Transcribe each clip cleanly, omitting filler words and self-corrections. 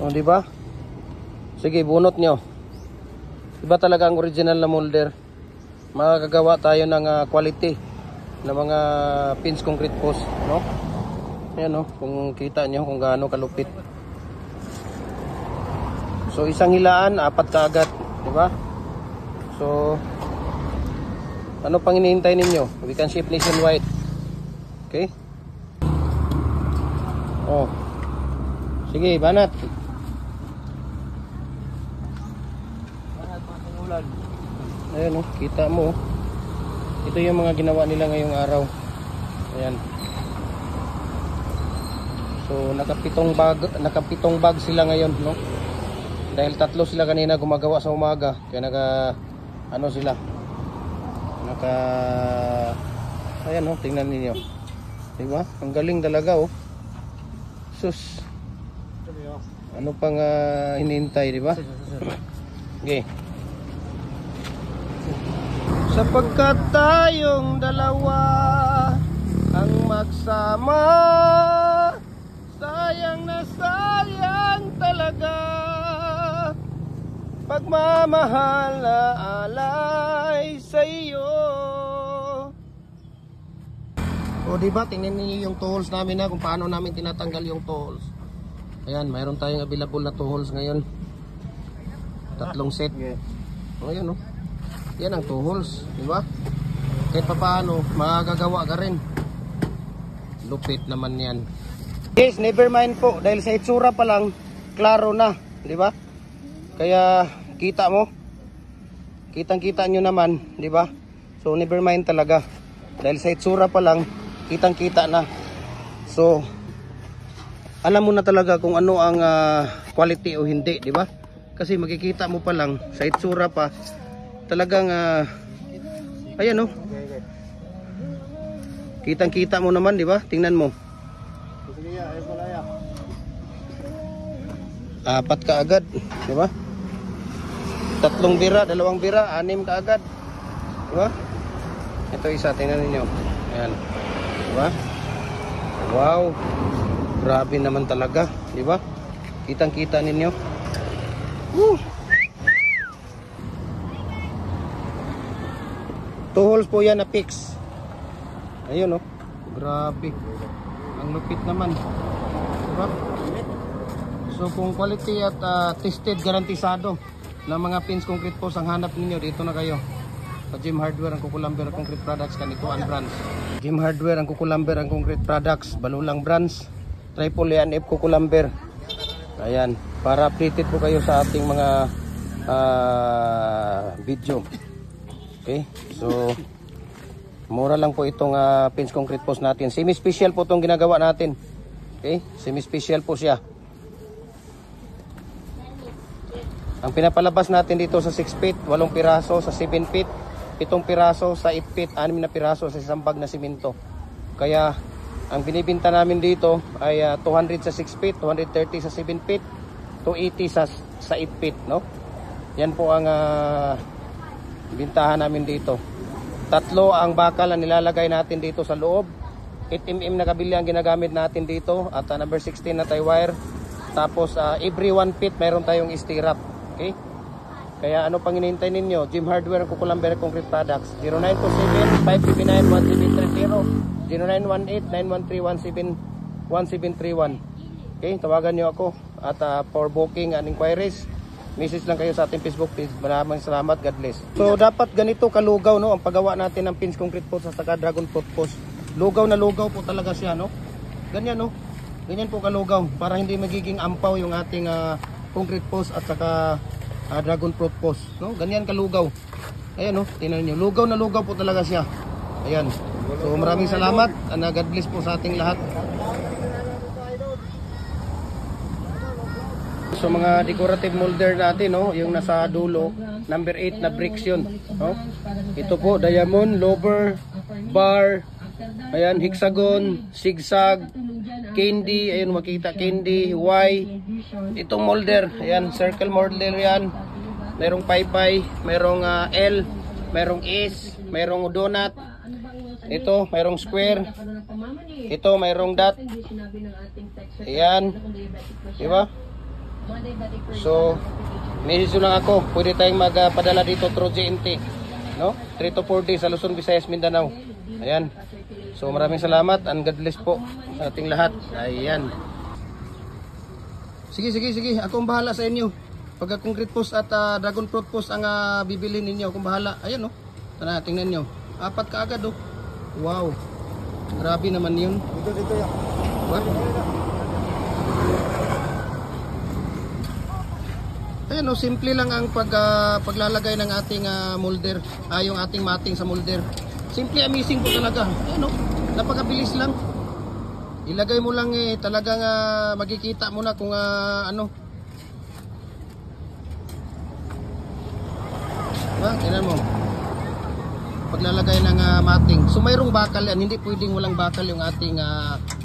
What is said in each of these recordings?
O, di ba? Sige, bunot nyo. Iba talaga ang original na molder. Makakagawa tayo ng quality na mga pins concrete post, no? Ayan, no? Kung kita nyo kung gaano kalupit. So, isang hilaan, 4 kaagad, di ba? So, ano pang hinihintay ninyo? We can ship nationwide. Okay? Oh. Sige, banat. Ayan, oh, kita mo. Ito yung mga ginawa nila ngayong araw. Ayan. So, nakapitong bag sila ngayon, no? Dahil 3 sila kanina gumagawa sa umaga. Kaya sila. Ayan, oh, tingnan niyo. Diba? Ang galing talaga, oh. Sus. Ano pang hinihintay, diba? Okay. Sapagkat tayong dalawa ang magsama, sayang na sayang talaga, pagmamahal na alay sa iyo. O diba, tingnan niyo yung tools namin na kung paano namin tinatanggal yung tools. Ayan, mayroon tayong available na tools ngayon. 3 set. O yun, no? Yan ang 2 holes, di ba? Kahit pa paano, makakagawa ka rin. Lupit naman yan. Guys, never mind po. Dahil sa itsura pa lang, klaro na, di ba? Kaya, kita mo. Kitang-kita nyo naman, di ba? So, never mind talaga. Dahil sa itsura pa lang, kitang-kita na. So, alam mo na talaga kung ano ang quality o hindi, di ba? Kasi makikita mo pa lang, sa itsura pa, talagang ayan, oh. Kitang-kita mo naman, di ba? Tingnan mo. 4 kaagad, di ba? 3 bira, 2 bira, 6 kaagad. Di ba? Ito isa, tingnan niyo. Ayan. Di ba? Wow. Grabe naman talaga, di ba? Kitang-kita ninyo. Woo! 2 holes po yan na fix. Ayun, oh. Grabe. Ang lupit naman. Diba? So kung quality at tested, garantisado ng mga pins concrete post ang hanap ninyo, dito na kayo. Sa Jim Hardware ang Kukulamber ang concrete products, Kanikuan branch. Jim Hardware ang Kukulamber ang concrete products, Balulang branch, Triple A&F Kukulamber. Ayan. Para updated po kayo sa ating mga video. Okay, so mura lang po itong pins concrete post natin. Semi-special po itong ginagawa natin. Okay, semi-special po siya. Ang pinapalabas natin dito sa 6 feet, 8 piraso sa 7 feet, 7 piraso sa 8 feet, 6 na piraso sa isang bag na simento. Kaya ang binibinta namin dito ay 200 sa 6 feet, 230 sa 7 feet, 280 sa 8 feet, no? Yan po ang bintahan namin dito. 3 ang bakal na nilalagay natin dito sa loob. 8mm na kabili ang ginagamit natin dito. At number 16 na tie wire. Tapos every 1 feet mayroon tayong stirrup. Okay? Kaya ano pang hinihintay ninyo? Jim Hardware ang Kukulamber Concrete Products. 0927-559-1730, 0918-913-1731. Okay? Tawagan nyo ako. At for booking and inquiries, message lang kayo sa ating Facebook page. Maraming salamat. God bless. So dapat ganito kalugaw, no, ang paggawa natin ng pins concrete post sa saka dragon fruit post. Lugaw na lugaw po talaga siya, no. Ganyan, no. Ganyan po kalugaw para hindi magiging ampaw yung ating concrete post at saka dragon fruit post, no. Ganyan kalugaw. Ayan, no. Tingnan niyo. Lugaw na lugaw po talaga siya. Ayan. So maraming salamat. And God bless po sa ating lahat. So mga decorative molder natin, no, yung nasa dulo, number 8 na bricks yun, no? Ito po, diamond, lover, bar, ayan, hexagon, zigzag, candy, ayun makita, candy, Y. Itong molder, ayan, circle molder yan. Merong paypay, merong L, merong S, merong donut. Ito, merong square. Ito, merong dot. Ayan, diba? So, message lang ako. Pwede tayong magpadala dito through GNT. No? 3 to 4 days sa Luzon, Visayas, Mindanao. Ayan. So, maraming salamat and God bless po sa ating lahat. Ayan. Sige. Ako ang bahala sa inyo. Pagka concrete post at dragon fruit post ang bibili ninyo, akong bahala. Ayan, oh. Tara, tingnan nyo. 4 kaagad, oh. Wow. Grabe naman yun. Dito yan. What? Ayan, oh. Simple lang ang paglalagay ng ating molder. Yung ating mating sa molder. Simple amazing po talaga. Ayan, oh. Napakabilis lang. Ilagay mo lang talagang makikita mo na kung ano. Tingnan mo. Paglalagay ng mating. So mayroong bakal yan. Hindi pwedeng walang bakal yung ating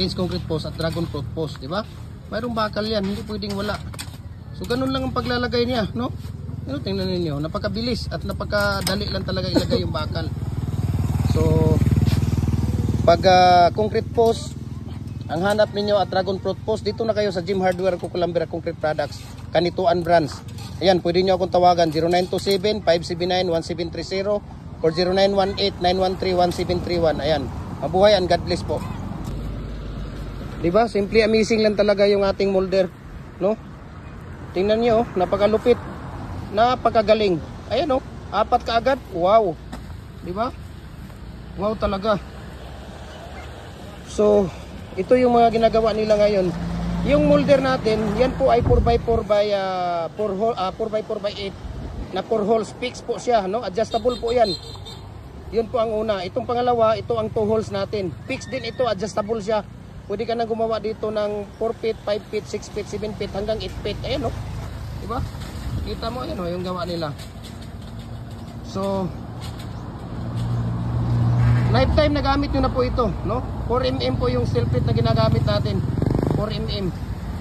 fence concrete post at dragon fruit post, di ba? Mayroong bakal yan. Hindi pwedeng wala. So ganun lang ang paglalagay niya, no? Ano, tingnan niyo, napakabilis at napakadali lang talaga ilagay yung bakal. So pag concrete post ang hanap ninyo at dragon fruit post, dito na kayo sa Jim Hardware Cucumber Concrete Products, Kanituan Branch. Ayan, pwede nyo akong tawagan 0927-579-1730 or 0918-913-1731. Ayan, mabuhay and God bless po. Diba? Simply amazing lang talaga yung ating molder, no? Tingnan nyo, napakalupit, napakagaling. Ayan, oh, 4 kaagad. Wow. Diba? Wow talaga. So, ito yung mga ginagawa nila ngayon. Yung molder natin, yan po ay 4x4 by 4x4 by 8 na 4 holes. Fix po siya, no? Adjustable po yan. Yun po ang una. Itong pangalawa, ito ang 2 holes natin. Fix din ito, adjustable siya. Pwede ka na gumawa dito ng 4 feet, 5 feet, 6 feet, 7 feet, hanggang 8 feet. Ayan, no? Diba? Kita mo, ayan, no? Yung gawa nila. So, lifetime na gamit nyo na po ito, no? 4mm po yung steel plate na ginagamit natin. 4mm.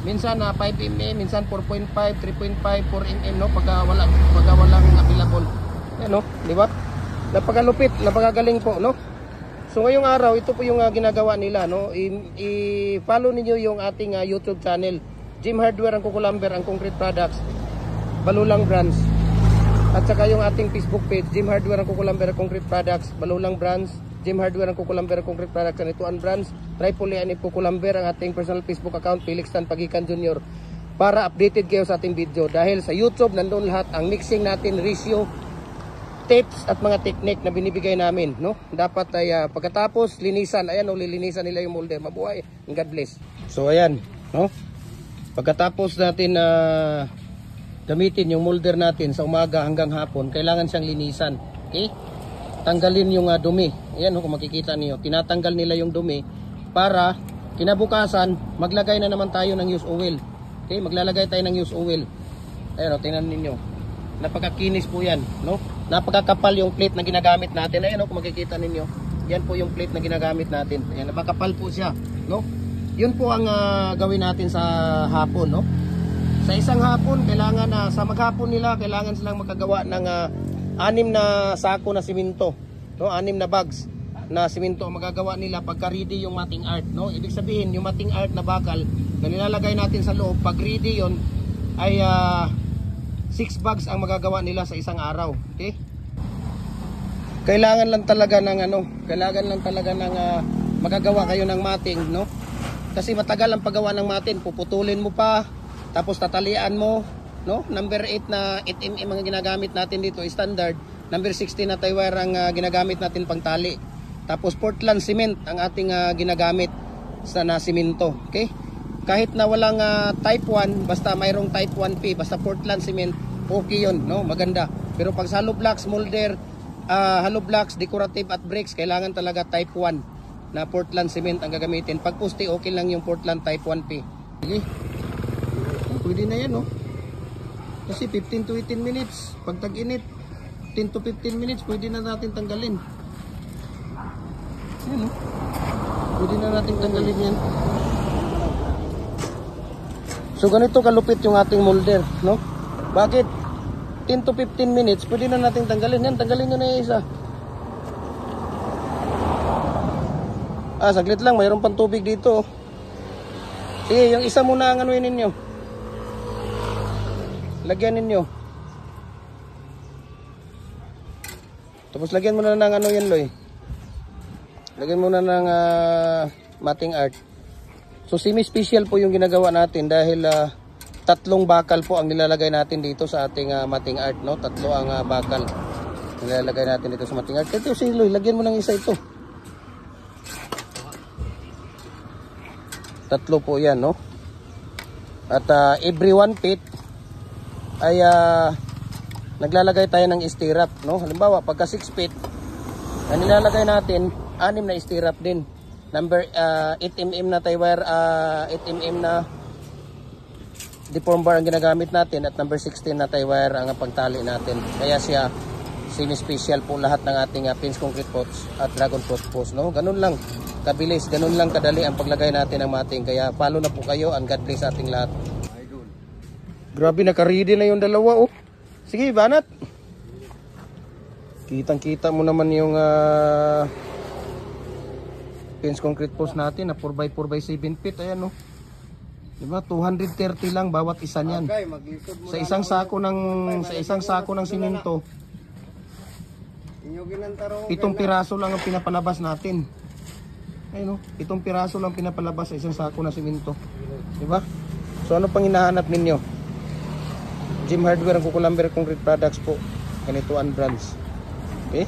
Minsan 5mm, minsan 4.5, 3.5, 4mm, no? Pagka walang available. Ayan, no? Di ba? Napakalupit, napakagaling po, no? So ngayong araw, ito po yung ginagawa nila, no? I-follow niyo yung ating YouTube channel. Jim Hardware ang Cucumber, ang Concrete Products, Balulang Branch. At saka yung ating Facebook page, Jim Hardware ang Cucumber, Concrete Products, Balulang Branch, Jim Hardware ang Cucumber, Concrete Products, Kanituan Branch, Tripoli and Cucumber, ang ating personal Facebook account, Felix Tan Pagikan Jr. Para updated kayo sa ating video. Dahil sa YouTube, nandun lahat ang mixing natin, ratio, tips at mga technique na binibigay namin, no? Dapat ay pagkatapos linisan, ayan, lilinisan nila yung molder. Mabuhay, God bless. So ayan, no? Pagkatapos natin gamitin yung molder natin sa umaga hanggang hapon, kailangan siyang linisan. Okay? Tanggalin yung dumi. Ayan, kung makikita niyo, tinatanggal nila yung dumi para kinabukasan maglagay na naman tayo ng used oil. Okay, maglalagay tayo ng used oil. Ayan, tingnan niyo. Napakakinis po 'yan, no? Napakakapal yung plate na ginagamit natin. Ayan, kung makikita niyo, yan po yung plate na ginagamit natin. Ayan, napakapal po siya, no? Yun po ang gawin natin sa hapon, no? Sa isang hapon, kailangan sa maghapon nila, kailangan silang makagawa ng 6 na sako na simento, no? 6 na bags na simento ang magagawa nila pagka ready yung mating art, no? Ibig sabihin, yung mating art na bakal na nilalagay natin sa loob, pag ready yon ay 6 bags ang magagawa nila sa isang araw. Okay? Kailangan lang talaga ng magagawa kayo ng mating, no? Kasi matagal ang paggawa ng mating, puputulin mo pa, tapos tatalian mo, no? Number 8 na 8mm ang ginagamit natin dito, standard. Number 16 na tie wire ang ginagamit natin pang tali. Tapos Portland cement ang ating ginagamit sa simento. Okay? Kahit na walang type 1, basta mayroong type 1P, basta Portland cement, okay yun, no? Maganda. Pero pag sa hollow blocks, molder, hollow blocks, decorative at bricks, kailangan talaga type 1 na Portland cement ang gagamitin. Pag pusti, okay lang yung Portland type 1P. Okay? Pwede na yan, no? Kasi 15 to 18 minutes. Pag tag-init, 10 to 15 minutes, pwede na natin tanggalin. Yan, no? Pwede na natin tanggalin yan. So, ganito kalupit yung ating molder, no? Bakit? 10 to 15 minutes, pwede na natin tanggalin yan. Tanggalin nyo na yung isa. Saglit lang, mayroon pang tubig dito. Sige, yung isa muna ang anuin ninyo. lagyan ninyo. Tapos lagyan mo na ng ano yan, Loy. Lagyan mo na ng mating art. So semi-special po yung ginagawa natin dahil tatlong bakal po ang nilalagay natin dito sa ating mating art, no? Tatlo ang bakal nilalagay natin dito sa mating art. Ito si Loy, lagyan mo ng isa ito. Tatlo po yan, no? At every 1 feet ay naglalagay tayo ng stirrup, no? Halimbawa, pagka 6 feet, ang nilalagay natin, 6 na stirrup din. Number 8 mm na tie wire, 8 mm na deform bar ang ginagamit natin at number 16 na tie wire ang pagtali natin. Kaya siya semi-special po lahat ng ating pins concrete posts at dragon fruit posts, no? Ganun lang kabilis, ganun lang kadali ang paglagay natin ng mating. Kaya follow na po kayo and God bless ating lahat. Grabe, naka-ready na yung dalawa, oh. Sige, banat. Kitang-kita mo naman yung pins concrete post natin na 4x7 feet. Ayan, oh. Diba? 230 lang bawat isa niyan. Sa isang sako ng simento, 7 piraso lang ang pinapalabas natin. Ayun, oh. 7 piraso lang pinapalabas sa isang sako ng simento. Diba? So ano pang hinahanap ninyo? Gym Hardware ang Kukulamber Concrete Products po. Ganito ang brands. Okay?